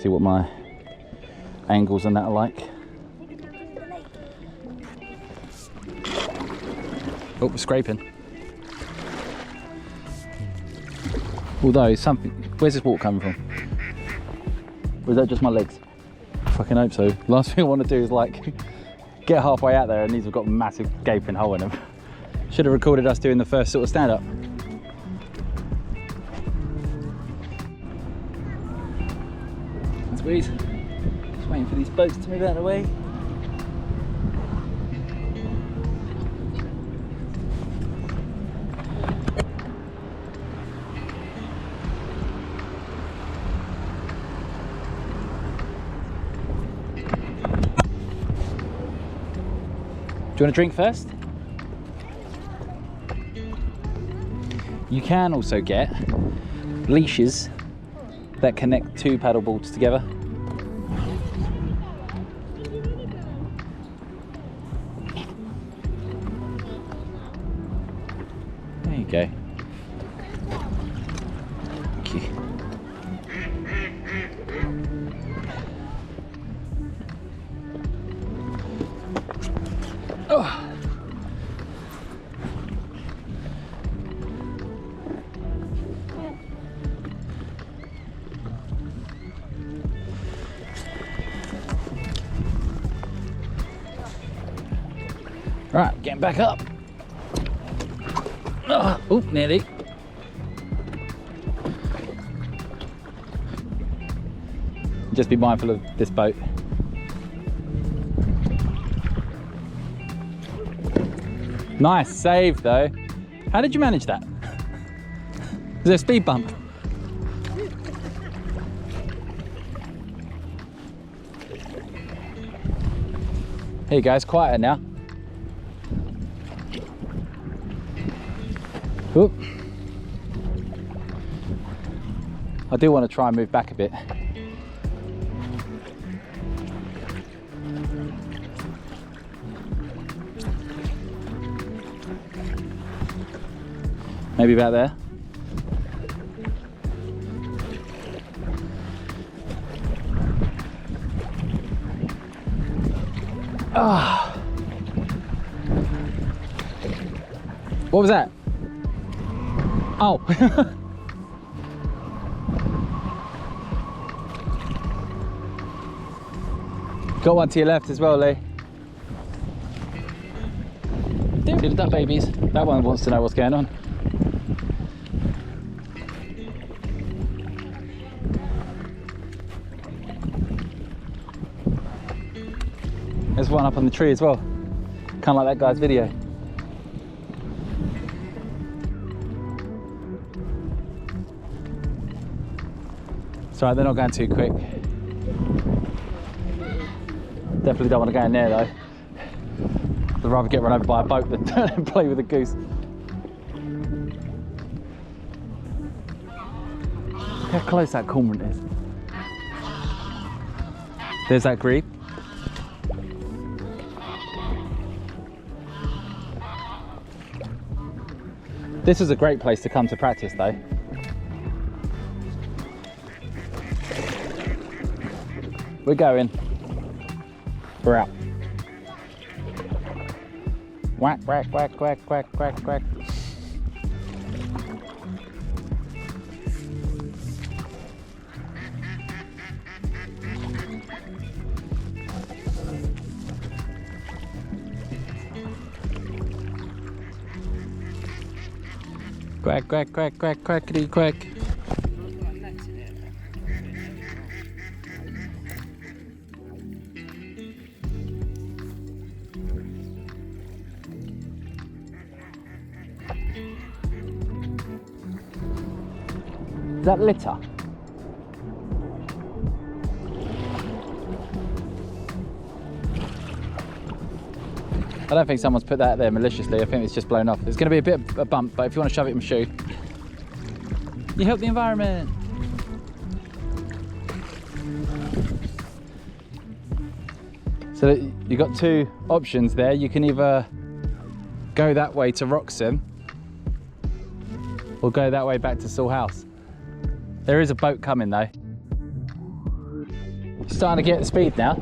See what my angles and that are like. Oh, we're scraping. Although something, where's this water coming from? Or is that just my legs? I fucking hope so. Last thing I want to do is like get halfway out there and these have got a massive gaping hole in them. Should have recorded us doing the first sort of stand up. Squeeze. Just waiting for these boats to move out of the way. Do you want a drink first? You can also get leashes that connect two paddle boards together. There you go. Okay. Oh. Right, getting back up. Oh, nearly. Just be mindful of this boat. Nice save though. How did you manage that? Is there a speed bump? Here you go, it's quieter now. Oop. I do want to try and move back a bit. Maybe about there. Ah. What was that? Oh. Got one to your left as well, Lee. See the duck babies? That one wants to know what's going on. There's one up on the tree as well. Kind of like that guy's video. Sorry, they're not going too quick. Definitely don't want to go in there though. I'd rather get run over by a boat than play with a goose. Look how close that cormorant is. There's that grebe. This is a great place to come to practice though. We're going. We're out. Quack, quack, quack, quack, quack, quack, quack. Quack, quack, quack, quack, quackity, quack. Is that litter? I don't think someone's put that there maliciously. I think it's just blown off. It's going to be a bit of a bump, but if you want to shove it in my shoe, you help the environment. So you've got two options there. You can either go that way to Roxham or go that way back to Salhouse. There is a boat coming though. Starting to get the speed now.